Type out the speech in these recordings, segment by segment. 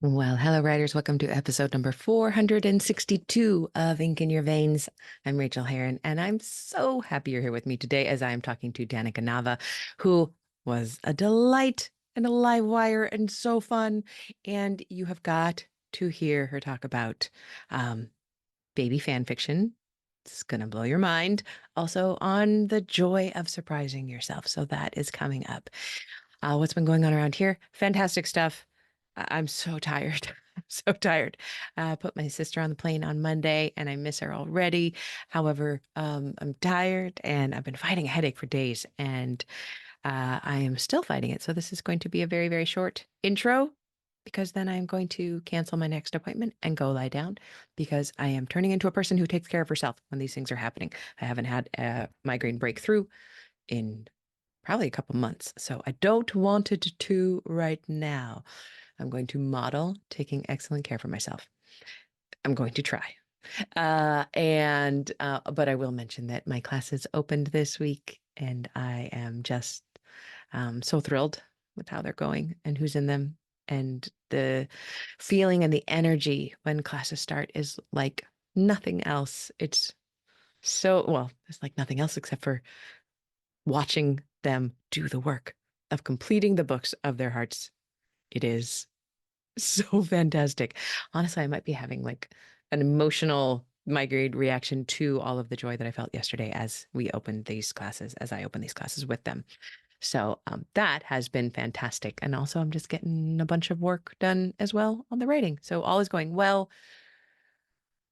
Well, hello, writers. Welcome to episode number 462 of Ink in Your Veins. I'm Rachael Herron, and I'm so happy you're here with me today as I am talking to Danica Nava, who was a delight and a live wire and so fun. And you have got to hear her talk about um, baby fan fiction. It's going to blow your mind. Also, on the joy of surprising yourself. So that is coming up. What's been going on around here? Fantastic stuff. I'm so tired. I'm so tired. I put my sister on the plane on Monday and I miss her already. However, I'm tired and I've been fighting a headache for days and I am still fighting it. So this is going to be a very, very short intro because then I'm going to cancel my next appointment and go lie down because I am turning into a person who takes care of herself when these things are happening. I haven't had a migraine breakthrough in probably a couple months. So I don't want it to right now. I'm going to model taking excellent care for myself. I'm going to try. But I will mention that my classes opened this week and I am just so thrilled with how they're going and who's in them. And the feeling and the energy when classes start is like nothing else. It's like nothing else except for watching them do the work of completing the books of their hearts. It is so fantastic. Honestly, I might be having like an emotional migraine reaction to all of the joy that I felt yesterday as I opened these classes with them. So that has been fantastic. And also, I'm just getting a bunch of work done as well on the writing. So all is going well.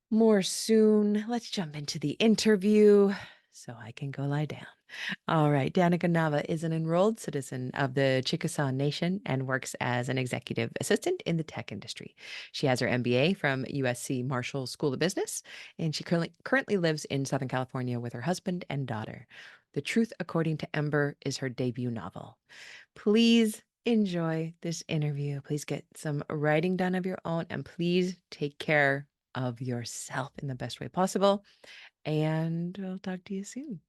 More soon. Let's jump into the interview so I can go lie down. All right. Danica Nava is an enrolled citizen of the Chickasaw Nation and works as an executive assistant in the tech industry. She has her MBA from USC Marshall School of Business, and she currently lives in Southern California with her husband and daughter. The Truth According to Ember is her debut novel. Please enjoy this interview. Please get some writing done of your own, and please take care of yourself in the best way possible. And I'll talk to you soon.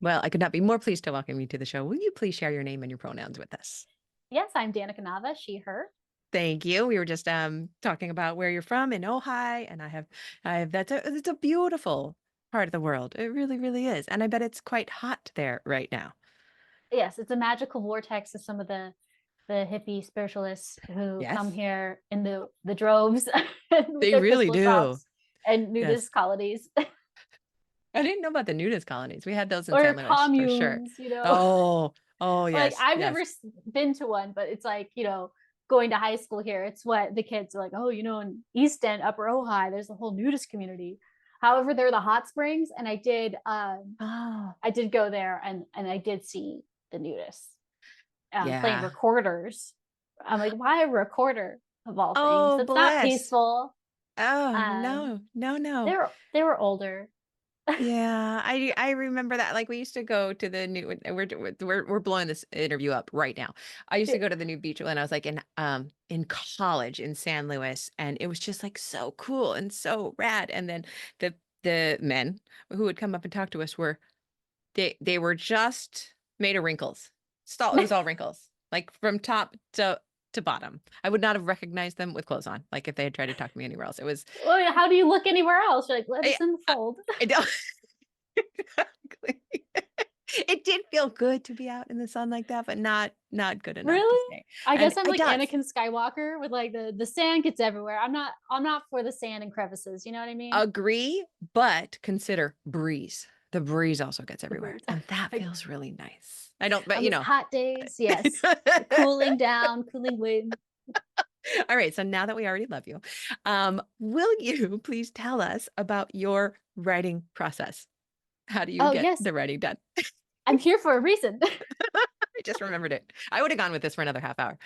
Well, I could not be more pleased to welcome you to the show. Will you please share your name and your pronouns with us? Yes, I'm Danica Nava, she, her. Thank you. We were just talking about where you're from in Ojai, and I have it's a beautiful part of the world. It really, really is. And I bet it's quite hot there right now. Yes, it's a magical vortex of some of the hippie spiritualists who come Yes, here in the droves with they their really crystal do. shops and Yes. nudist colonies I didn't know about the nudist colonies. We had those in or San Luis for sure. communes, you know. Oh, oh Like yes, I've never yes. been to one, but it's like, going to high school here, it's what the kids are like, oh, in East End, Upper Ojai, there's a whole nudist community. However, there are the hot springs, and Oh, I did go there and I did see the nudists playing yeah. recorders. I'm like, why a recorder of all things? Oh, It's not bless. peaceful. Oh, Um, no, no, they no. were older. Yeah, I remember that. Like we used to go to the new. We're blowing this interview up right now. I used to go to the new beach when I was like in college in San Luis, and it was just like so cool and so rad. And then the men who would come up and talk to us they were just made of wrinkles. It was all wrinkles, like from top to bottom. I would not have recognized them with clothes on, like if they had tried to talk to me anywhere else. It was Well, how do you look anywhere else? You're like, let I us I, unfold. I don't. Exactly. It did feel good to be out in the sun like that, but not good enough to Really? stay. I And guess I'm it like does Anakin Skywalker with like the sand gets everywhere. I'm not for the sand and crevices. You know what I mean? agree, but consider breeze. The breeze also gets The everywhere, breeze. and that Like feels really nice. I don't, but on those hot days, yes. The cooling down, cooling wind. All right, so now that we already love you, will you please tell us about your writing process? How do you Oh get yes, the writing done? I'm here for a reason. I just remembered it. I would have gone with this for another half hour.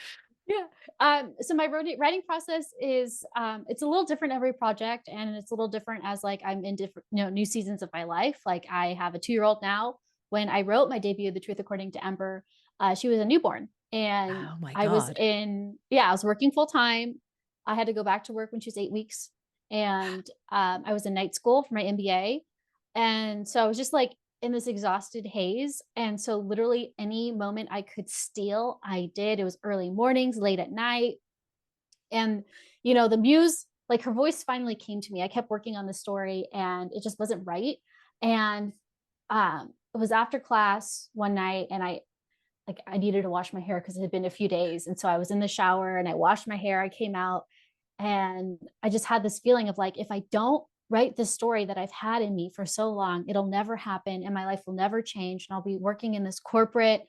Yeah. So my writing process is it's a little different every project, and it's a little different as like I'm in different new seasons of my life. Like I have a 2-year-old now. When I wrote my debut, The Truth According to Ember, she was a newborn, and Oh my I was God. in I was working full time. I had to go back to work when she was 8 weeks, and I was in night school for my MBA, and so I was just like in this exhausted haze. And so literally any moment I could steal, I did. It was early mornings, late at night. And, the muse, like her voice finally came to me. I kept working on the story and it just wasn't right. And it was after class one night and I needed to wash my hair because it had been a few days. And so I was in the shower and I washed my hair. I came out and I just had this feeling of like, if I don't write this story that I've had in me for so long, it'll never happen and my life will never change. And I'll be working in this corporate,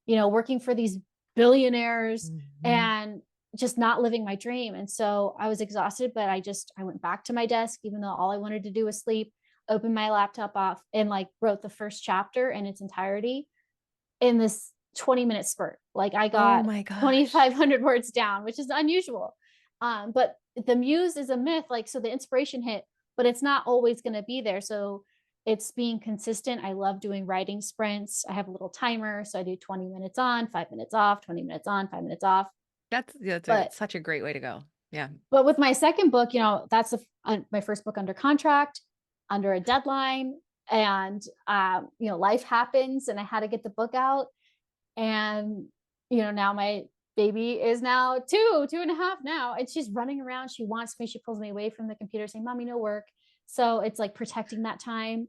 working for these billionaires Mhm. and just not living my dream. And so I was exhausted, but I went back to my desk, even though all I wanted to do was sleep, opened my laptop off and like wrote the first chapter in its entirety in this 20-minute spurt. Like I Oh got my gosh. 2,500 words down, which is unusual. But the muse is a myth. Like, so the inspiration hit, but it's not always going to be there. So it's being consistent. I love doing writing sprints. I have a little timer. So I do 20 minutes on, 5 minutes off, 20 minutes on, 5 minutes off. That's But such a great way to go. Yeah. but with my second book, that's my first book under contract, under a deadline, and life happens, and I had to get the book out, and now my baby is now 2.5 now, and she's running around. She wants me. She pulls me away from the computer, saying, "Mommy, no work." So it's like protecting that time.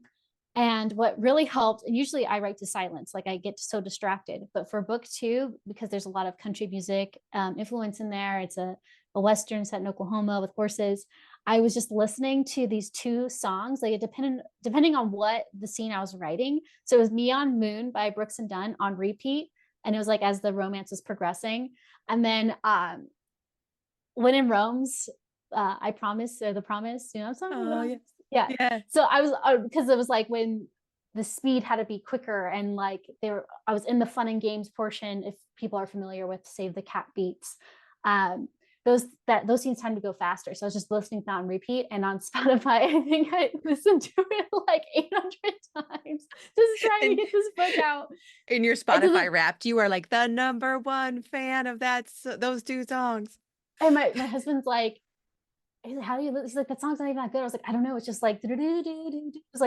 And what really helped, and usually I write to silence, like I get so distracted. But for book two, because there's a lot of country music influence in there, it's a Western set in Oklahoma with horses. I was just listening to these two songs, like it depending on what the scene I was writing. So it was Neon Moon by Brooks and Dunn on repeat. And it was like as the romance was progressing. And then when in Rome's I Promise or The Promise, Oh song? yeah. Yeah. Yeah. So I was because it was like when the speed had to be quicker and like I was in the fun and games portion, if people are familiar with Save the Cat Beats. Um those scenes tend to go faster. So I was just listening to that on repeat and on Spotify, I think I listened to it like 800 times, just trying to And get this book out. in your And to Spotify the Wrapped, you are like the number one fan of those two songs. and my husband's like, he's like, how do you he's like, that song's not even that good. I was like, I don't know, it's just like it's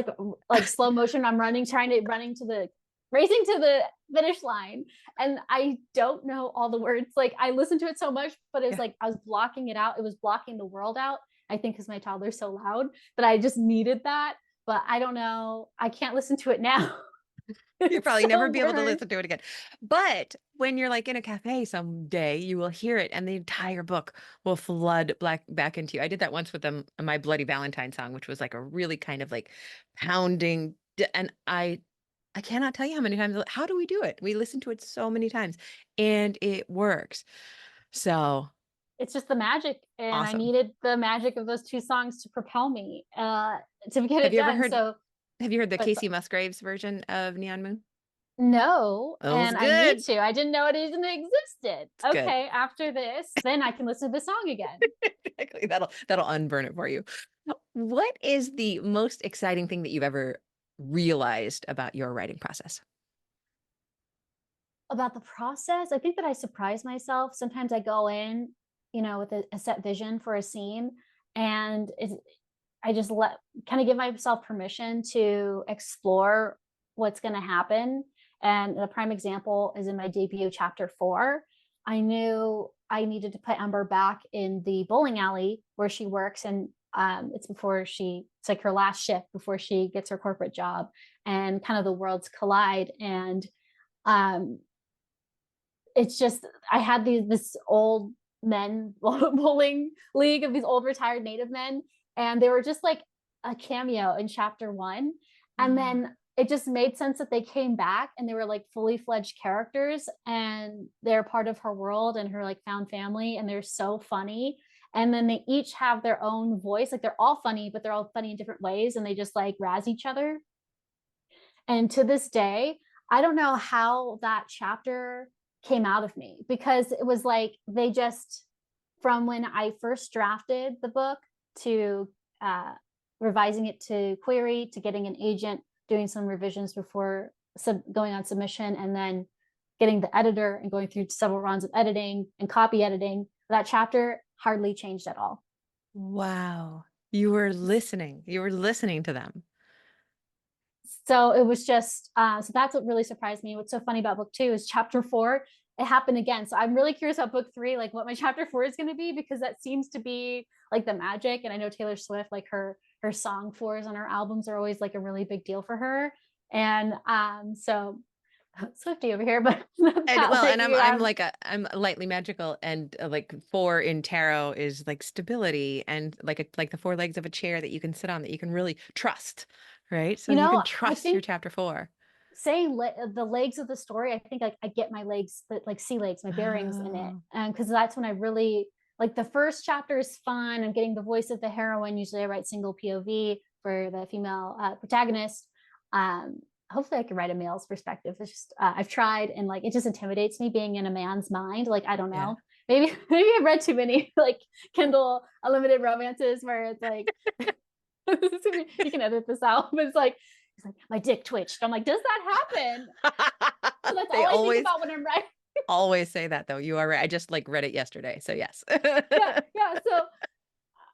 like slow motion. I'm running to the racing to the finish line, and I don't know all the words. Like I listened to it so much, but it was Yeah. like I was blocking it out. It was blocking the world out, I think, because my toddler's so loud that I just needed that. But I don't know, I can't listen to it now. You'll It's probably never so be able to burned. listen to it again. But when you're like in a cafe someday, you will hear it and the entire book will flood back into you. I did that once with my Bloody Valentine song, which was like a really kind of like pounding and I cannot tell you how many times how do we do it? We listen to it so many times and it works. So It's just the magic, and I awesome. needed the magic of those two songs to propel me to get Have it you ever done. heard So have you heard the but Casey Musgraves version of Neon Moon? no, Oh, it's and I need good. to. I didn't know it even existed. It's good. Okay, after this, then I can listen to the song again. Exactly. That'll unburn it for you. What is the most exciting thing that you've ever realized about your writing process? About the process, I think that I surprise myself. Sometimes I go in, with a set vision for a scene, and I just let kind of give myself permission to explore what's going to happen. And a prime example is in my debut chapter 4. I knew I needed to put Ember back in the bowling alley where she works, and it's like her last shift before she gets her corporate job, and kind of the worlds collide. And um, it's just I had this old men bowling league of these old retired native men, and they were just like a cameo in chapter 1. And Oh, then it just made sense that they came back and they were like fully fledged characters, and they're part of her world and her like found family, and they're so funny. And then they each have their own voice, like they're all funny, but they're all funny in different ways, and they just like razz each other. And to this day, I don't know how that chapter came out of me, because it was like they just, from when I first drafted the book to uh, revising it to query to getting an agent, doing some revisions before going on submission, and then getting the editor and going through several rounds of editing and copy editing, that chapter hardly changed at all. wow. You were listening. You were listening to them. So it was just so that's what really surprised me. What's so funny about book 2 is chapter 4 it happened again. So I'm really curious about book 3, like what my chapter 4 is going to be, because that seems to be like the magic. And I know Taylor Swift, like her song 4s on her albums are always like a really big deal for her. And so Swifty over here, but And that well, like and you I'm have, like I'm lightly magical, and like 4 in tarot is like stability and like the 4 legs of a chair that you can sit on that you can really trust, right? So you you can know, I trust your think chapter 4. saying the legs of the story, I think like I get my legs, but like sea legs, my bearings in it. Oh, And because that's when I really like the first chapter is fun. I'm getting the voice of the heroine. Usually I write single POV for the female protagonist. Um, Hopefully I can write a male's perspective. It's just I've tried, and like it just intimidates me being in a man's mind. Like I don't yeah. know. Maybe I've read too many like Kindle unlimited romances where it's like you can edit this out, but it's like my dick twitched. I'm like, does that happen? So that's They all I think always about when I'm writing. always say that though. You are right. I just like read it yesterday. So yes. Yeah, yeah. So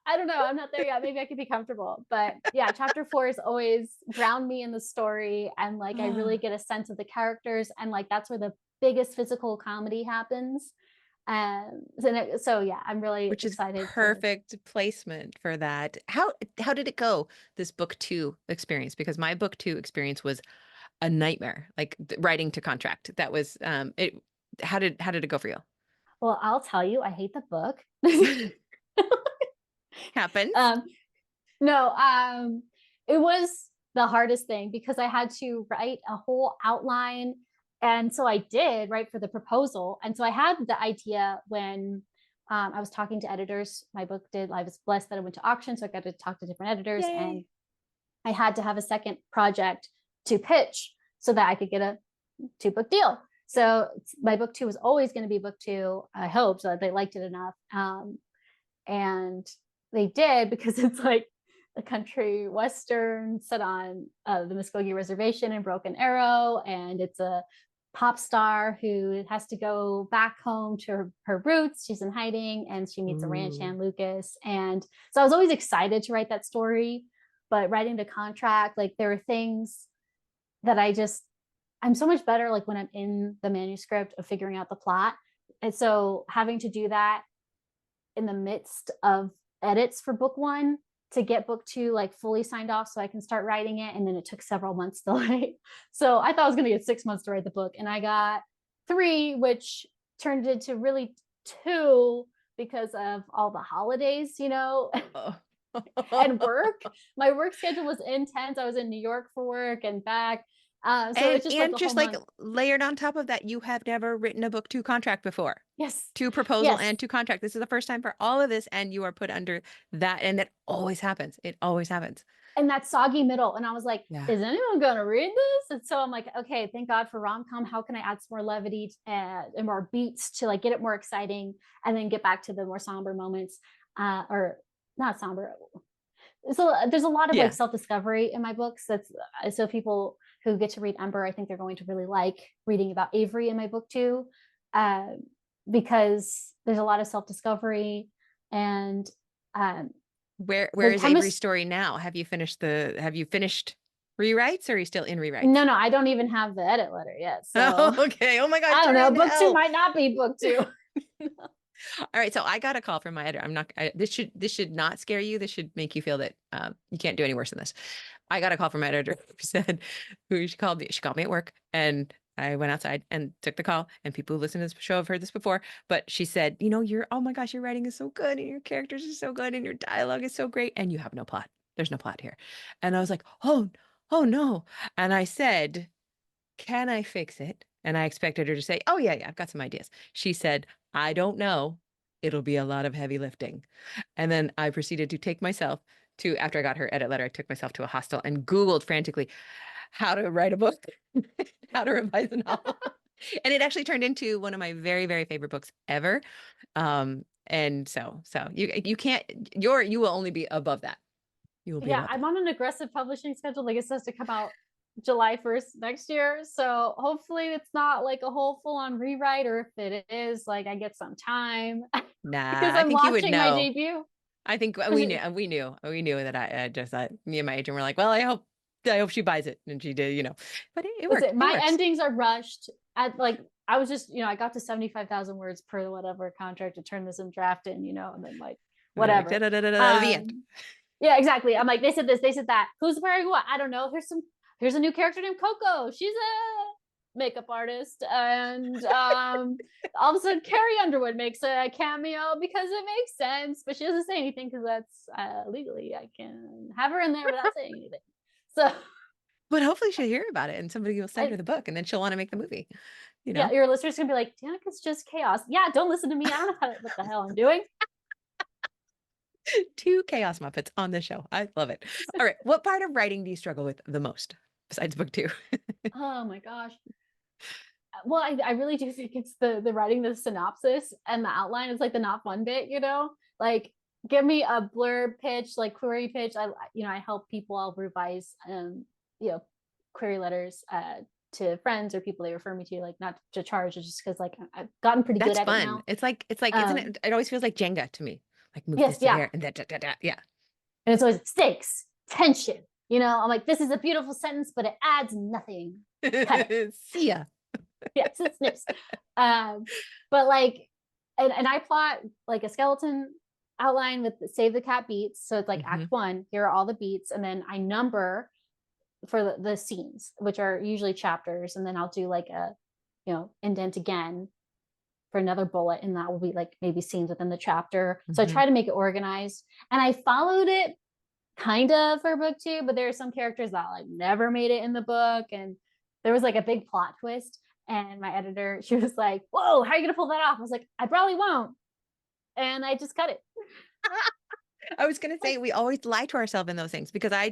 I don't know. I'm not there yet. Maybe I could be comfortable. But yeah, chapter 4 is always ground me in the story. And like I really get a sense of the characters. And like that's where the biggest physical comedy happens. So yeah, I'm really Which is excited to. perfect placement for that. How did it go, this book 2 experience? Because my book 2 experience was a nightmare, like writing to contract. That was it. How did it go for you? Well, I'll tell you, I hate the book. Happens. um, no, it was the hardest thing because I had to write a whole outline. And so I did write for the proposal. And so I had the idea when I was talking to editors. My book did, I was blessed that I went to auction. So I got to talk to different editors. And Yay. I had to have a second project to pitch so that I could get a 2 book deal. So my book 2 was always going to be book 2. I hope so that they liked it enough. And they did, because it's like a country western set on the Muskogee Reservation in Broken Arrow, and it's a pop star who has to go back home to her roots. She's in hiding, and she meets a ranch Ooh. hand, Lucas. And so I was always excited to write that story, but writing the contract, like there were things that I'm so much better like when I'm in the manuscript of figuring out the plot. And so having to do that in the midst of edits for book 1 to get book 2 like fully signed off so I can start writing it. And then it took several months to write. So I thought I was going to get 6 months to write the book, and I got 3, which turned into really 2 because of all the holidays, Oh. and work. My work schedule was intense. I was in New York for work and back. So And it's just like and a whole just like month. layered on top of that, you have never written a book 2 contract before. Yes. 2 proposal Yes. and 2 contract. This is the first time for all of this, and you are put under that, and that always happens. It always happens. And that soggy middle. And I was like, Yeah. is anyone going to read this? And so I'm like, okay, thank God for rom-com. How can I add some more levity and more beats to like get it more exciting, and then get back to the more somber moments, or not somber. So there's a lot of like Yeah. self-discovery in my books. So people who get to read Ember, I think they're going to really like reading about Avery in my book too, uh, because there's a lot of self-discovery. And um, Where the is Avery's chemist. story now? Have you finished rewrites, or are you still in rewrites? No, I don't even have the edit letter yet. Oh, So okay. Oh my gosh, I don't know. turn Book 2 hell. might not be book 2. All right, so I got a call from my editor. This should not scare you. This should make you feel that you can't do any worse than this. I got a call from my editor who said, who she called me. She called me at work, and I went outside and took the call. And people who listen to this show have heard this before, but she said, oh my gosh, your writing is so good, and your characters are so good, and your dialogue is so great, and you have no plot. There's no plot here. And I was like, oh no. And I said, can I fix it? And I expected her to say, oh, yeah, I've got some ideas. She said, I don't know. It'll be a lot of heavy lifting. And then I proceeded to take myself after I got her edit letter, I took myself to a hostel and Googled frantically how to write a book, how to revise a novel. And it actually turned into one of my very, very favorite books ever. And so you can't, you will only be above that. You will be Yeah, above I'm that. on an aggressive publishing schedule. Like it says to come out July 1st next year. So hopefully it's not like a whole full on rewrite, or if it is, like I get some time because Nah, I I'm think you would launching my know. debut. I think we knew that I just thought, me and my agent were like, well, I hope she buys it. And she did, but it worked. Listen, It my works. endings are rushed at like I was just, I got to 75,000 words per whatever contract to turn this in draft in, and then like And they're like, da whatever. da da da da, the end. Yeah, exactly. I'm like, they said this, they said that. Who's wearing what? I don't know. Here's a new character named Coco. She's a makeup artist, and all of a sudden Carrie Underwood makes a cameo because it makes sense, but she doesn't say anything because that's legally I can have her in there without saying anything. So But hopefully she'll hear about it and somebody will send I, her the book and then she'll want to make the movie, you yeah, know? your listeners gonna be like, Danica's just chaos. Yeah, don't listen to me. I don't know what the hell I'm doing. Two chaos Muppets on the show. I love it. All right. What part of writing do you struggle with the most besides book two? Oh my gosh. Well, I really do think it's the writing the synopsis and the outline is like the not fun bit, like give me a blurb pitch, like query pitch. I help people. I'll revise you know query letters to friends or people they refer me to, like not to charge, just because like I've gotten pretty good That's at it fun. now. It's like, isn't um it? It always feels like Jenga to me. Like move yes, this to yeah, there and that, da, da, da. Yeah. and it's always stakes, tension. I'm like, this is a beautiful sentence but it adds nothing. Cut it. See ya. Yes, it snips. Um, but like, and I plot like a skeleton outline with Save the Cat beats. So it's like Hmm. act one, here are all the beats. And then I number for the scenes, which are usually chapters. And then I'll do like a, indent again for another bullet. And that will be like maybe scenes within the chapter. So I Hmm. try to make it organized. And I followed it kind of for book two, but there are some characters that like never made it in the book. And there was like a big plot twist. And my editor, she was like, whoa, how are you going to pull that off? I was like, I probably won't. And I just cut it. I was gonna say we always lie to ourselves in those things because I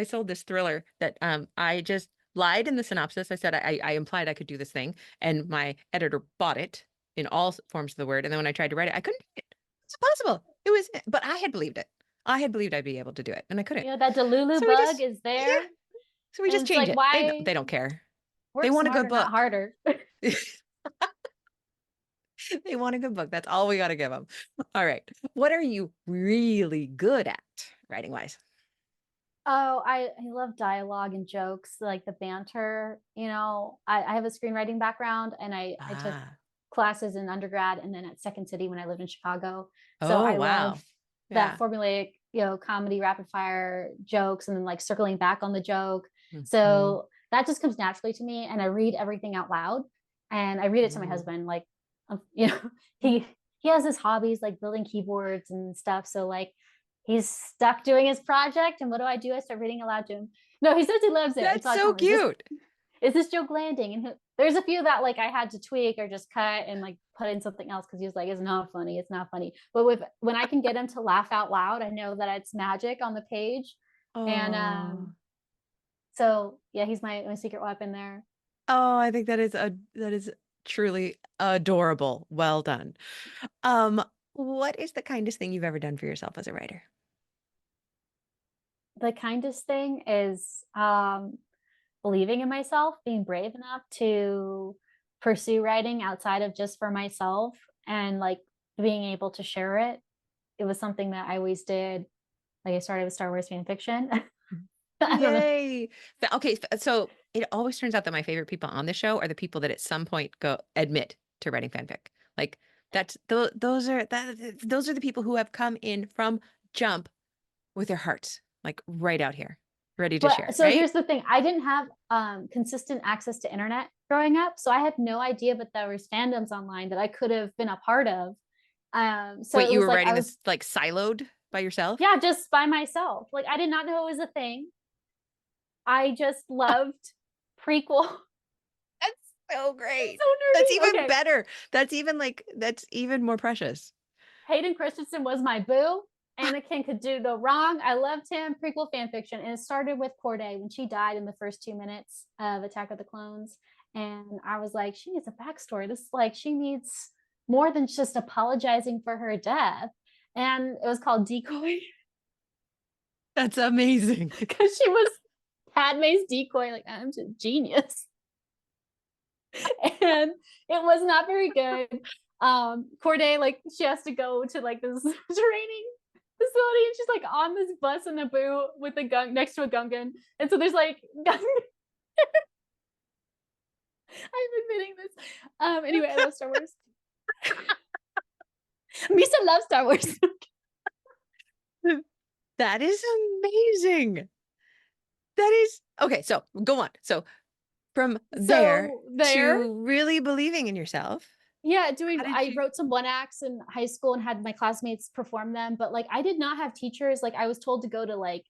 sold this thriller that I just lied in the synopsis. I said I implied I could do this thing, and my editor bought it in all forms of the word. And then when I tried to write it, I couldn't do it. It's impossible. It was, but I had believed it. I had believed I'd be able to do it, and I couldn't. That Delulu So we bug just is yeah. there. So we And just it's change like, it. why They don't care. They work want a good smarter, not book. harder? They want a good book. That's all we got to give them. All right. What are you really good at writing wise? Oh, I love dialogue and jokes, like the banter. I have a screenwriting background and I took Ah. classes in undergrad and then at Second City when I lived in Chicago. So Oh, I love wow. that Yeah. formulaic, comedy, rapid fire jokes and then like circling back on the joke. Hmm. So that just comes naturally to me. And I read everything out loud and I read it to my Ooh. husband. Like, he has his hobbies like building keyboards and stuff. So like he's stuck doing his project. And what do? I start reading aloud to him. No, he says he loves it. And That's so I so tell him, is this cute. is this joke landing? And there's a few that like I had to tweak or just cut and like put in something else because he was like, it's not funny, it's not funny. But when I can get him to laugh out loud, I know that it's magic on the page. And Oh. so yeah, he's my secret weapon there. Oh, I think that is truly adorable. Well done. Um, what is the kindest thing you've ever done for yourself as a writer? The kindest thing is believing in myself, being brave enough to pursue writing outside of just for myself and like being able to share it. It was something that I always did. Like I started with Star Wars fan fiction. I don't know. Yay. Okay, so it always turns out that my favorite people on the show are the people that at some point go admit to writing fanfic. Like those are the people who have come in from jump with their hearts, like right out here, ready to share, But so right? here's the thing. I didn't have consistent access to internet growing up. So I had no idea, but there was fandoms online that I could have been a part of. So Wait, it you was were like writing I was, this like siloed by yourself? yeah, just by myself. Like I did not know it was a thing. I just loved prequel. That's so great. So That's nerdy. even Okay. better. That's even more precious. Hayden Christensen was my boo. Anakin could do no wrong. I loved him. Prequel fan fiction. And it started with Corday when she died in the first 2 minutes of Attack of the Clones. And I was like, she needs a backstory. This like she needs more than just apologizing for her death. And it was called Decoy That's amazing. because she was Padme's decoy. Like, I'm just genius. And it was not very good. Corday, like, she has to go to like this training facility and she's like on this bus in Naboo with a gun next to a Gungan. And so there's like I'm admitting this. Anyway, I love Star Wars. Misa loves Star Wars. That is amazing. That is okay. So go on. So from there So there, to really believing in yourself, yeah, how did I you? wrote some one acts in high school and had my classmates perform them, but like I did not have teachers. Like I was told to go to like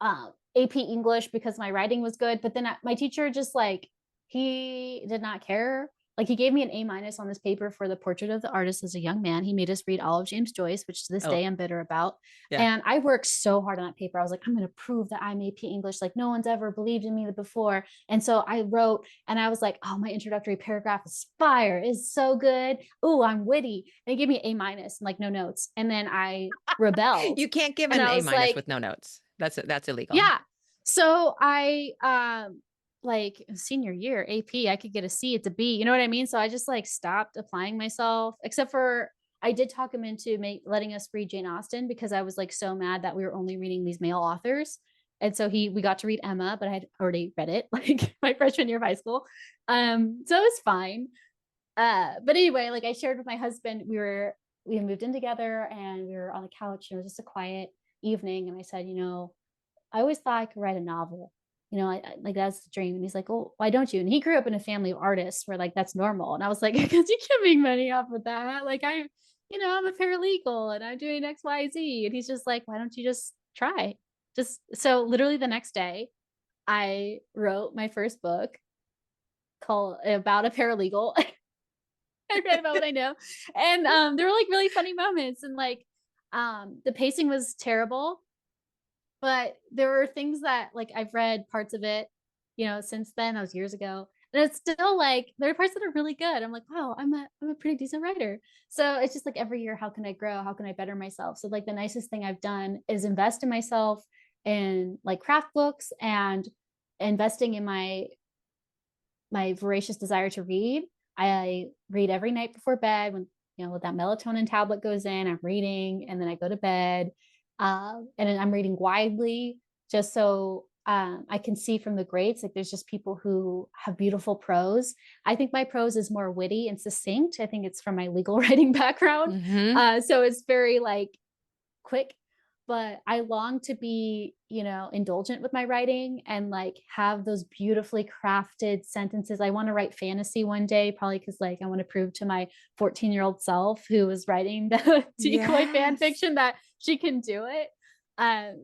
AP English because my writing was good. But then my teacher just like, he did not care. Like he gave me an A minus on this paper for the portrait of the artist as a young man. He made us read all of James Joyce, which to this Oh, day I'm bitter about. yeah. And I worked so hard on that paper. I was like, I'm going to prove that I'm AP English. Like no one's ever believed in me before. And so I wrote, and I was like, oh, my introductory paragraph is fire, is so good. Oh, I'm witty. And he gave me an A minus and like no notes. And then I rebelled, You can't give and an I A was minus like, with no notes. That's illegal. yeah. So I like senior year AP, I could get a C, it's a B. You know what I mean? So I just like stopped applying myself, except for I did talk him into letting us read Jane Austen because I was like so mad that we were only reading these male authors. And so we got to read Emma, but I had already read it like my freshman year of high school. So it was fine. But anyway, like I shared with my husband, we moved in together and we were on the couch and it was just a quiet evening. And I said, I always thought I could write a novel. Like that's the dream. And he's like, "Oh, why don't you?" And he grew up in a family of artists where like that's normal. And I was like, "Because you can't make money off of that. Like I'm a paralegal and I'm doing X, Y, Z." And he's just like, "Why don't you just try?" Just so literally the next day, I wrote my first book called about a paralegal. I read about what I know, and there were like really funny moments, and like the pacing was terrible, but there were things that like I've read parts of it, since then. That was years ago. And it's still like there are parts that are really good. I'm like, wow, I'm a pretty decent writer. So it's just like every year, how can I grow? How can I better myself? So like the nicest thing I've done is invest in myself in like craft books and investing in my voracious desire to read. I read every night before bed when that melatonin tablet goes in. I'm reading, and then I go to bed, and then I'm reading widely just so I can see from the greats. Like there's just people who have beautiful prose. I think my prose is more witty and succinct. I think it's from my legal writing background, Mm-hmm. so it's very like quick, but I long to be, indulgent with my writing and like have those beautifully crafted sentences. I want to write fantasy one day, probably because like I want to prove to my 14-year-old self who was writing the decoy fan Yes. fiction that she can do it.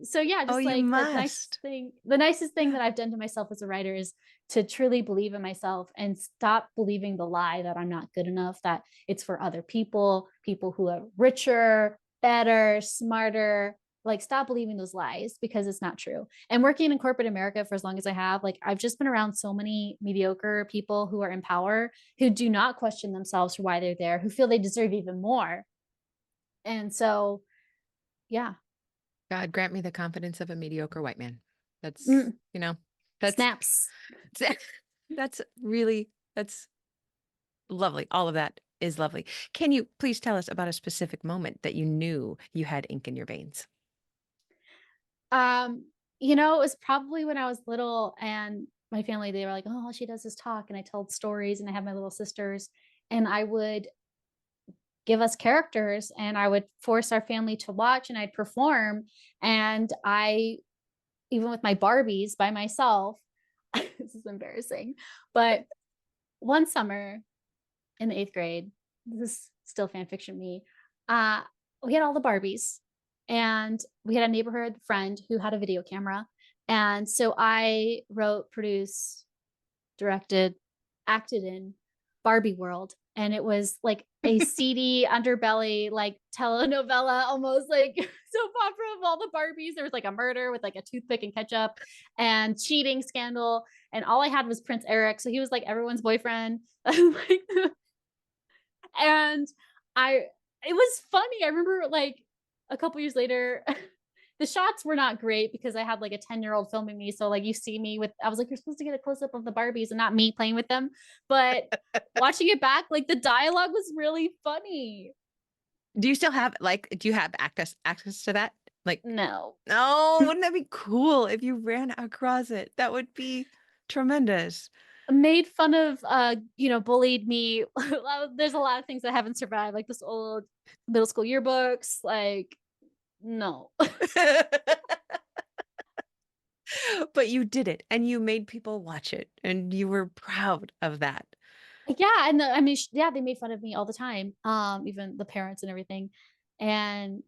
So yeah, Oh, just you like must. the nicest thing that I've done to myself as a writer is to truly believe in myself and stop believing the lie that I'm not good enough, that it's for other people who are richer, better, smarter. Like stop believing those lies because it's not true. And working in corporate America for as long as I have, like I've just been around so many mediocre people who are in power who do not question themselves for why they're there, who feel they deserve even more. And so, yeah. God grant me the confidence of a mediocre white man. That's, Mm, that's snaps. that's really that's lovely. All of that is lovely. Can you please tell us about a specific moment that you knew you had ink in your veins? Um, it was probably when I was little and my family, they were like, oh, all she does is talk. And I told stories and I had my little sisters and I would give us characters and I would force our family to watch and I'd perform. And even with my Barbies by myself, this is embarrassing, but one summer in the eighth grade, this is still fan fiction me, uh, we had all the Barbies and we had a neighborhood friend who had a video camera. And so I wrote, produced, directed, acted in Barbie World. And it was like a seedy underbelly, like telenovela, almost like soap opera of all the Barbies. There was like a murder with like a toothpick and ketchup and cheating scandal. And all I had was Prince Eric. So he was like everyone's boyfriend. Like, and I, it was funny. I remember like a couple years later, the shots were not great because I had like a 10-year-old filming me. So like you see me with, I was like, you're supposed to get a close up of the Barbies and not me playing with them. But watching it back, like the dialogue was really funny. Do you still have do you have access to that? Like, No. oh, wouldn't that be cool if you ran across it? That would be tremendous. made fun of, bullied me. There's a lot of things that haven't survived, like this old middle school yearbooks. Like, no. But you did it and you made people watch it and you were proud of that. Yeah, and I mean, yeah, they made fun of me all the time, even the parents and everything. And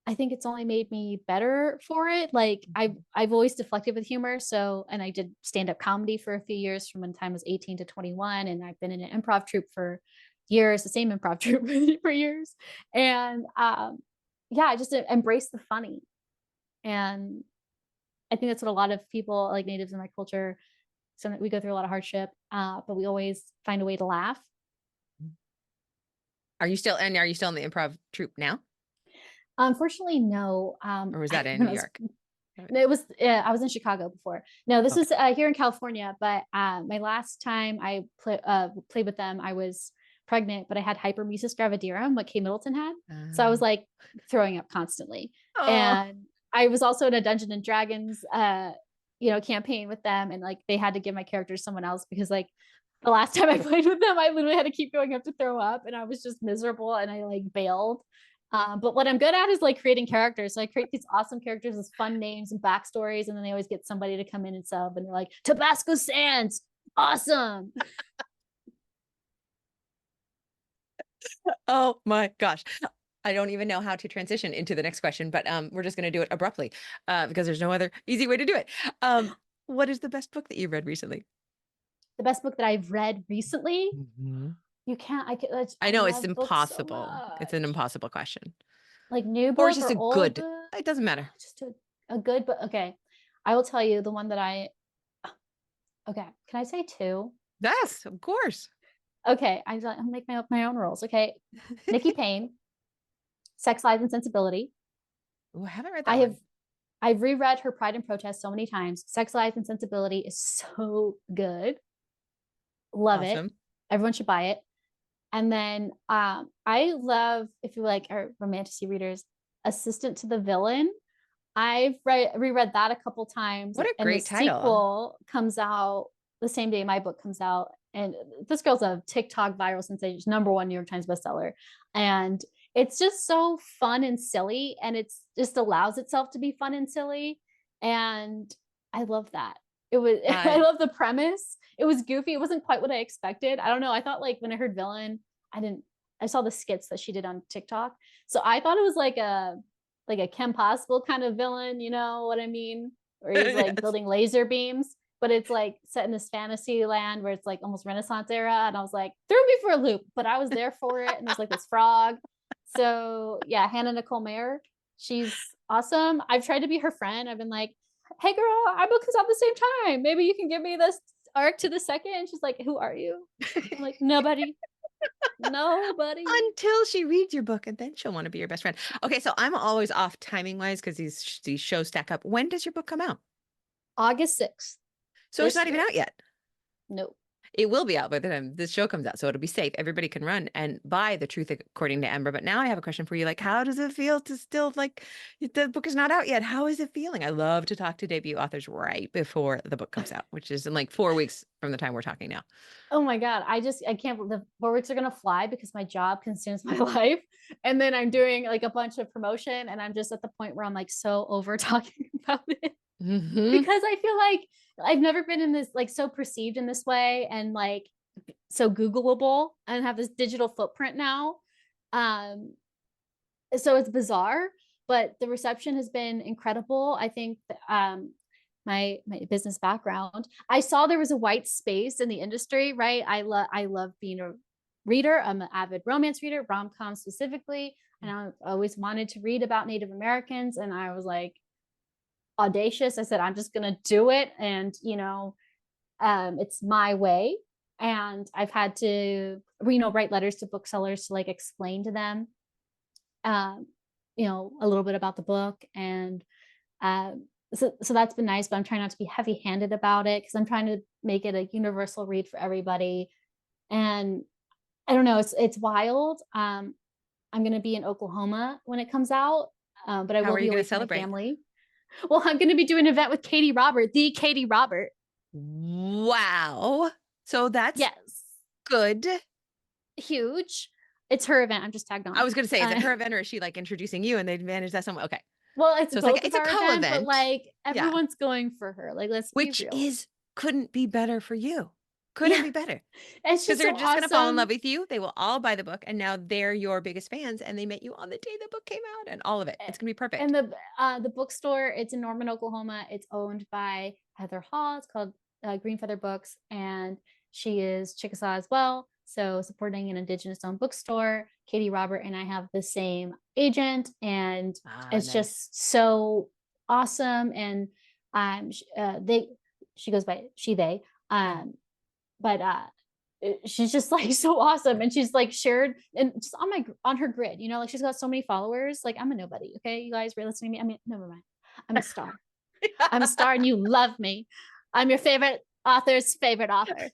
I think it's only made me better for it. Like I've always deflected with humor. So, and I did stand up comedy for a few years from when time was 18 to 21, and I've been in an improv troupe for years, the same improv troupe for years. And yeah, I just embrace the funny. And I think that's what a lot of people, like natives in my culture, so we go through a lot of hardship, but we always find a way to laugh. Are you still in the improv troupe now? Unfortunately, no. Or was that in When New I was York? it was I was in Chicago before. No, this Okay. was here in California. But my last time I played with them, I was pregnant, but I had hypermesis gravidarum, what Kate Middleton had. So I was like throwing up constantly, Oh, and I was also in a Dungeons and Dragons, campaign with them, and like they had to give my character to someone else because like the last time I played with them, I literally had to keep going up to throw up, and I was just miserable, and I like bailed. But what I'm good at is like creating characters. So I create these awesome characters with fun names and backstories, and then they always get somebody to come in and sub, and they're like, Tabasco Sands, awesome. oh my gosh. I don't even know how to transition into the next question, but we're just going to do it abruptly because there's no other easy way to do it. What is the best book that you read recently? The best book that I've read recently, Mhm. you can't, I I know it's love books so impossible. It's an much. impossible question. Like new Or it's book just or a old good. book, It doesn't matter. just a good book. Okay. I will tell you the one that okay. Can I say two? Yes, of course. Okay. I'll make my own rules. Okay. Nikki Payne, Sex, Lies, and Sensibility. Oh, I haven't read I that have one. I've reread her Pride and Protest so many times. Sex, Lies, and Sensibility is so good. Love it. Awesome. Everyone should buy it. And then I love, if you like are romantasy readers, Assistant to the Villain. Reread that a couple times, What a and the great title. sequel comes out the same day my book comes out. And this girl's a TikTok viral sensation, #1 New York Times bestseller. And it's just so fun and silly, and it's just allows itself to be fun and silly. And I love that. It was I I love the premise. It was goofy. It wasn't quite what I expected. I don't know. I thought like when I heard villain, I didn't I saw the skits that she did on TikTok. So I thought it was like a Kim Possible kind of villain, you know what I mean? Where he's like yes. building laser beams, but it's like set in this fantasy land where it's like almost Renaissance era. And I was like, threw me for a loop, but I was there for it. And there's like this frog. So yeah, Hannah Nicole Mayer, she's awesome. I've tried to be her friend. I've been like, hey girl, our book is out the same time. Maybe you can give me this arc to the second. And she's like, who are you? I'm like, nobody, nobody. Until she reads your book and then she'll want to be your best friend. Okay, so I'm always off timing wise because these shows stack up. When does your book come out? August 6th So it's this not even year. out yet. Nope. It will be out by the time this show comes out, so it'll be safe. Everybody can run and buy The Truth According to Amber. But now I have a question for you. Like, how does it feel to still like the book is not out yet? How is it feeling? I love to talk to debut authors right before the book comes out, which is in like 4 weeks from the time we're talking now. Oh my God. I can't believe the 4 weeks are gonna fly because my job consumes my life. And then I'm doing like a bunch of promotion, and I'm just at the point where I'm like so over talking about it Hmm. because I feel like I've never been in this like so perceived in this way, and like so Googleable, and have this digital footprint now. Um, so it's bizarre, but the reception has been incredible. I think my business background, I saw there was a white space in the industry, right? I love being a reader. I'm an avid romance reader, rom-com specifically, and I always wanted to read about Native Americans, and I was like audacious. I said I'm just going to do it, and it's my way. And I've had to write letters to booksellers to like explain to them um, a little bit about the book. And so that's been nice, but I'm trying not to be heavy handed about it because I'm trying to make it a universal read for everybody. And I don't know, it's wild. I'm going to be in Oklahoma when it comes out, but I How will are be you going away to from my celebrate? family. Well, I'm going to be doing an event with Katie Robert, the Katie Robert. Wow. So that's Yes, good. huge. It's her event. I'm just tagged I on. was gonna say, is it Uh, her event or is she like introducing you and they manage that somewhere? Okay. well, it's So it's like both of it's a our event, but co-event. like Yeah. everyone's going for her. Like, let's be Which real. is couldn't be better for you. Couldn't Yeah, be better. and Because she's they're so just gonna fall in love awesome. with you. They will all buy the book, and now they're your biggest fans, and they met you on the day the book came out, and all of it. It's gonna be And perfect. the bookstore, it's in Norman, Oklahoma. It's owned by Heather Hall. It's called Green Feather Books, and she is Chickasaw as well. So supporting an Indigenous-owned bookstore. Katie Robert and I have the same agent, and Ah, it's nice. just so awesome. And they she goes by she they Yeah. but she's just like so awesome, and she's like shared and just on her grid, you know, like she's got so many followers. Like, I'm a nobody, okay, you guys were listening to me. I mean, never mind, I'm a star. I'm a star and you love me. I'm your favorite author's favorite author.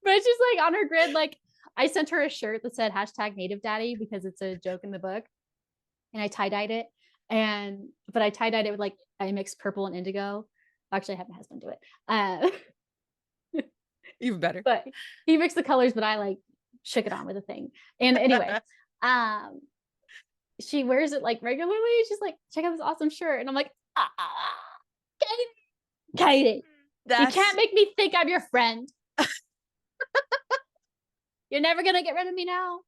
But she's like on her grid. Like, I sent her a shirt that said hashtag native daddy because it's a joke in the book, and I tie-dyed it. And but I tie-dyed it with like I mixed purple and indigo. Actually, I had my husband do it. Even better. But he mixed the colors, but I like shook it on with a thing. And anyway, um, she wears it like regularly. She's like, check out this awesome shirt. And I'm like, Katie, Katie, you That's can't make me think I'm your friend. You're never gonna get rid of me now.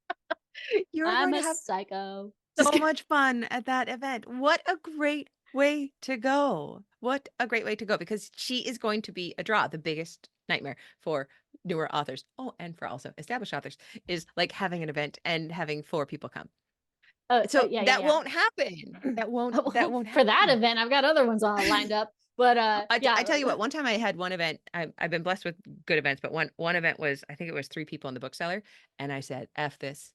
you're I'm going to a have psycho. Just so kidding. much fun at that event. What a great way to go. What a great way to go because she is going to be a draw. The biggest nightmare for newer authors, oh, and for also established authors, is like having an event and having four people come. So Yeah, that yeah, won't happen. yeah. That won't For that happen. event, I've got other ones all lined up. But I yeah, tell you what, one time I had one event. I've been blessed with good events, but one event was I think it was three people in the bookseller, and I said, "F this."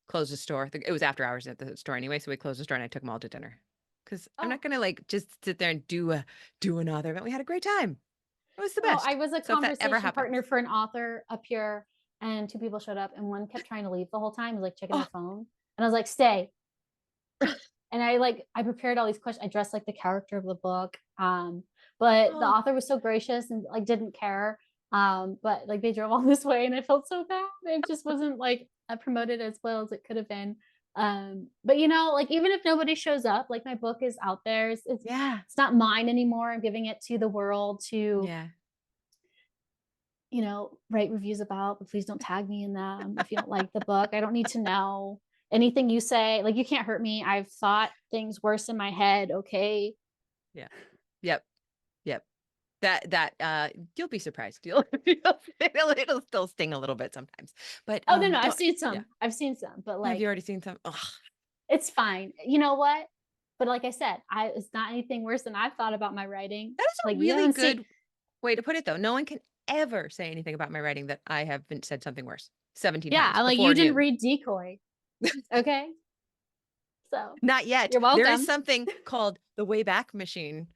Closed the store. It was after hours at the store anyway, so we closed the store and I took them all to dinner. Because I'm oh, not gonna like just sit there and do another event. We had a great time. It was the well, I best. was a So if that ever conversation happens, partner for an author up here, and two people showed up, and one kept trying to leave the whole time, was like checking their oh, phone, and I was like, "Stay." And I prepared all these questions. I dressed like the character of the book, but the oh, author was so gracious and like didn't care. But like they drove all this way, and I felt so bad. It just wasn't like promoted as well as it could have been. But you know, like even if nobody shows up, like my book is out there. yeah, It's not mine anymore. I'm giving it to the world to, yeah. you know, write reviews about, but please don't tag me in them if you don't like the book. I don't need to know anything you say. Like, you can't hurt me. I've thought things worse in my head. Okay. Yeah. Yep. Yep. That you'll be surprised. It'll still sting a little bit sometimes. But Oh, no, no. I've don't seen yeah. some. I've seen some, but Have you like, already seen some? Ugh. it's fine. You know what? But like I said, it's not anything worse than I've thought about my writing. That is a Like, you really haven't seen, good way to put it though. No one can ever say anything about my writing that I haven't said something worse 17 yeah, times I'm like, you before didn't noon. read Decoy. Okay. So Not yet. you're There is welcome. something called the Wayback Machine.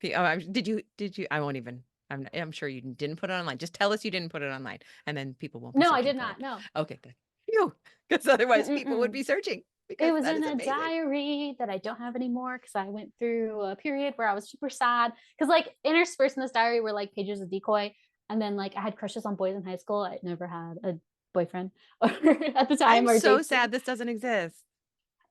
Did you? I won't even. I'm sure you didn't put it online. Just tell us you didn't put it online, and then people won't be No, I searching did for not. it. No. Okay, good. Phew. Because otherwise people would Mm-mm-mm. be searching It because was that in is a amazing. diary that I don't have anymore because I went through a period where I was super sad. Because like interspersed in this diary were like pages of Decoy, and then like I had crushes on boys in high school. I never had a boyfriend at the I'm time or so date, sad this doesn't exist.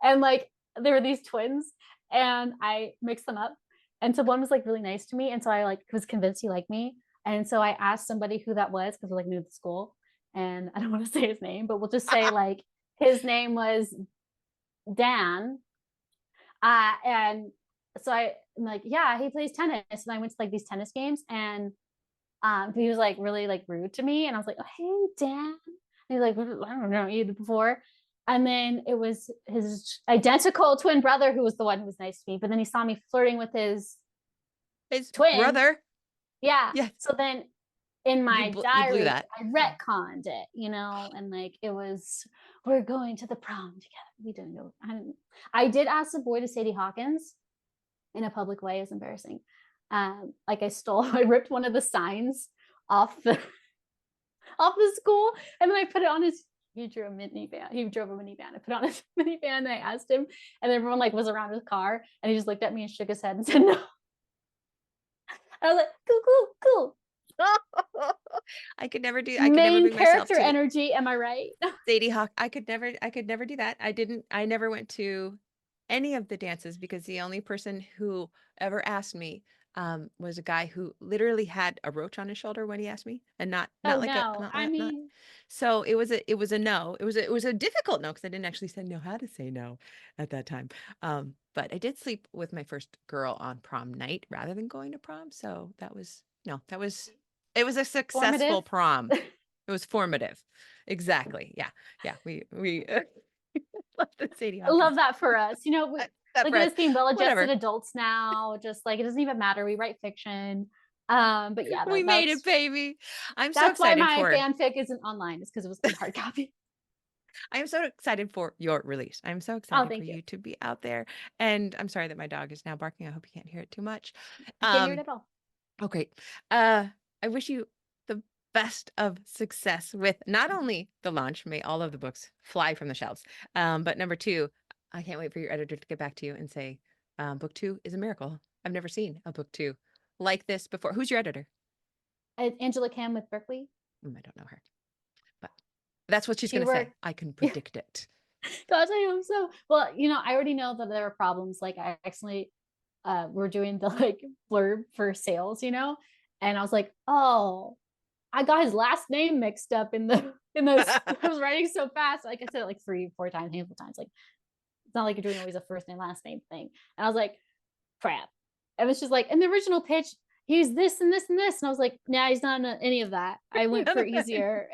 and like there were these twins, and I mixed them up. And so one was like really nice to me, and so I like was convinced he liked me. And so I asked somebody who that was because we're like new to the school, and I don't want to say his name, but we'll just say like his name was Dan. And so I'm like, yeah, he plays tennis. And I went to like these tennis games, and he was like really like rude to me. And I was like, oh, hey, Dan. And he's like, I don't know you before. And then it was his identical twin brother who was the one who was nice to me. But then he saw me flirting with his His twin. brother. Yeah. Yes, So then in my you blew diary, that. I retconned it, you know, and like it was, we're going to the prom together. We didn't go. I did ask the boy to Sadie Hawkins in a public way. Is embarrassing. Like I stole, I ripped one of the signs off the off the school, and then I put it on his. He drew a minivan. He drove a minivan. I put on his minivan, and I asked him, and everyone like was around his car, and he just looked at me and shook his head and said no. I was like, cool, cool, cool. I could never Main bring myself character to energy, am I right? Sadie Hawk. I could never do that. I never went to any of the dances because the only person who ever asked me was a guy who literally had a roach on his shoulder when he asked me, and Oh, no. I not. mean, So it was a no. It was a difficult no because I didn't actually say know how to say no at that time. But I did sleep with my first girl on prom night rather than going to prom. So that was no, that was it was a successful formative. prom. It was formative. Exactly. Yeah. Yeah. We love the Sadie I love Hawkins. that for us. That Look for at us. us being well-adjusted Whatever. adults now, just like it doesn't even matter. We write fiction. But yeah, We made it, baby. I'm so that's why excited my for fanfic isn't online, is because it was in hard copy. I am so excited for your release. I'm so Oh, excited for thank you. you to be out there. And I'm sorry that my dog is now barking. I hope you can't hear it too much. I can't hear it at all. Oh, great. Uh, I wish you the best of success with not only the launch, may all of the books fly from the shelves, but number two, I can't wait for your editor to get back to you and say, book two is a miracle. I've never seen a book two like this before. Who's your editor? Angela Kim with Berkeley. I don't know her, but that's what she's She going to say. worked. I can predict it. Gosh, I hope so. Well, I already know that there were problems. Like I actually were doing the like blurb for sales, and I was like, oh, I got his last name mixed up in the in those. I was writing so fast. Like I said it like 3, 4 times, handful of times. Like it's not like you're doing always a first name, last name thing. And I was like, crap. And it's just like in the original pitch, he's this and this and this. And I was like, nah, he's not any of that. I went None for of that. easier.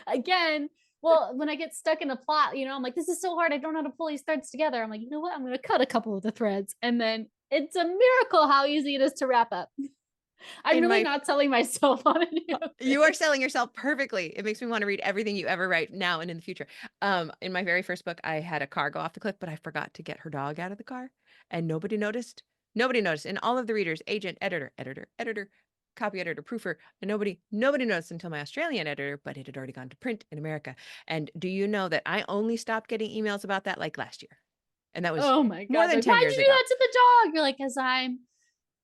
Again, well, when I get stuck in a plot, I'm like, this is so hard. I don't know how to pull these threads together. I'm like, you know what? I'm going to cut a couple of the threads. And then it's a miracle how easy it is to wrap up. I'm In really my not selling myself on any of You are this. selling yourself perfectly. It makes me want to read everything you ever write now and in the future. In my very first book, I had a car go off the cliff, but I forgot to get her dog out of the car, and nobody noticed. Nobody noticed. And all of the readers, agent, editor, copy editor, proofer, and nobody noticed until my Australian editor, but it had already gone to print in America. And do you know that I only stopped getting emails about that like last year? And that was Oh my more God. than Like, 10 why'd years you do ago. that to the dog? You're like, because I'm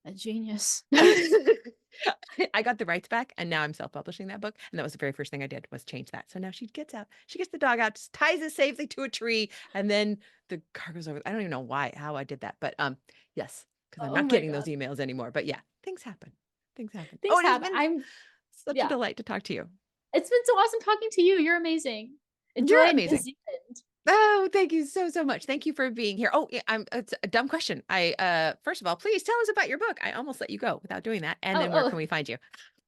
a genius. I got the rights back and now I'm self-publishing that book. And that was the very first thing I did was change that. So now she gets out, she gets the dog out, just ties it safely to a tree, and then the car goes over. I don't even know how I did that, but yes, because I'm Oh not my getting those God. emails anymore. But yeah, things happen. Things happen. Oh, Things it has happen. been such a Yeah. delight to talk to you. It's been so awesome talking to you. You're amazing. You're Enjoy New amazing. Zealand. Oh, thank you so, so much. Thank you for being here. Oh, yeah, it's a dumb question. First of all, please tell us about your book. I almost let you go without doing that. And Oh, then where oh, can we find you?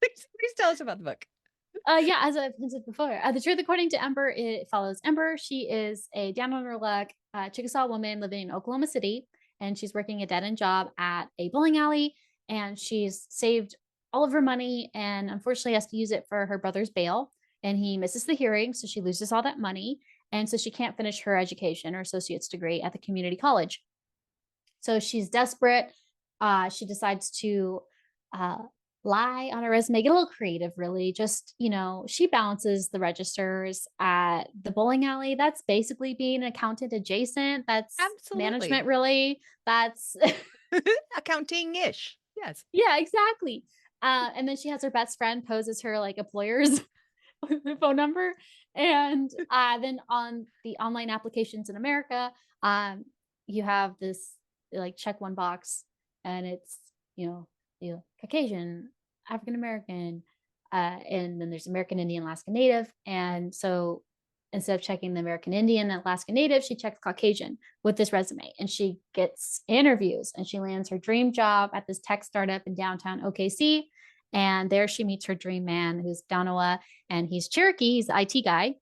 Please tell us about the book. yeah, as I've hinted before, The Truth According to Ember, it follows Ember. She is a down on her luck Chickasaw woman living in Oklahoma City, and she's working a dead end job at a bowling alley. And she's saved all of her money and unfortunately has to use it for her brother's bail. And he misses the hearing, so she loses all that money. And so she can't finish her education or associate's degree at the community college. So she's desperate. She decides to uh, lie on her resume, get a little creative, really. Just, she balances the registers at the bowling alley. That's basically being accountant adjacent. That's management, Absolutely. really. That's, Accounting-ish. Yes. yeah, exactly. And then she has her best friend pose as her like employer's phone number. And then on the online applications in America, you have this like check one box, and it's Caucasian, African American, and then there's American Indian, Alaska Native. And so instead of checking the American Indian and Alaska Native, she checks Caucasian with this resume, and she gets interviews, and she lands her dream job at this tech startup in downtown OKC. And there she meets her dream man, who's Danoa, and he's Cherokee. He's the IT guy.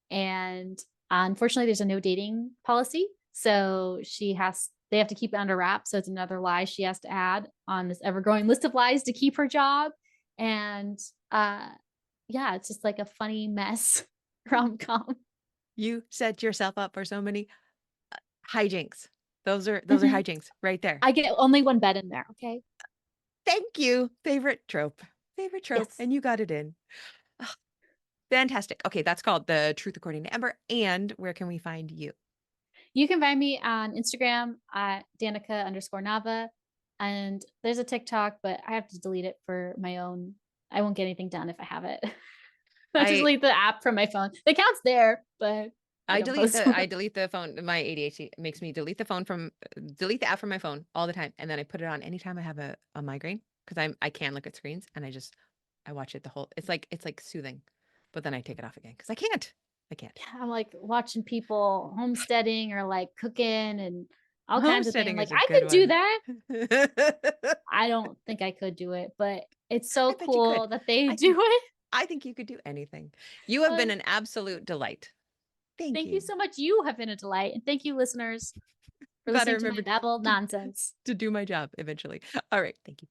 And unfortunately, there's a no dating policy. So they have to keep it under wraps. So it's another lie she has to add on this ever growing list of lies to keep her job. And yeah, it's just like a funny mess rom com. You set yourself up for so many hijinks. Those are Mm-hmm. hijinks right there. I get only one bed in there. Okay. Thank you. Favorite trope. Favorite trope. Yes. And you got it in. Ugh, fantastic. Okay, that's called The Truth According to Ember. And where can we find you? You can find me on Instagram at Danica_Nava. and there's a TikTok, but I have to delete it for my own. I won't get anything done if I have it. I just I delete the app from my phone. The account's there, but I don't post on I it. delete the phone. My ADHD makes me delete the app from my phone all the time, and then I put it on anytime I have a migraine because I can look at screens and I watch it the whole. It's like soothing, but then I take it off again because I can't. Yeah, I'm like watching people homesteading or like cooking and all kinds of things. I'm Homesteading like, is a I good could do one. that. I I don't think I could do it, but it's so bet you could. cool that they I do think it. I think you could do anything. You have been Well, an absolute delight. Thank thank you you. so much. You have been a delight. And thank you, listeners, for Glad I listening to my remembered babble to nonsense. to do my job eventually. All right. Thank you.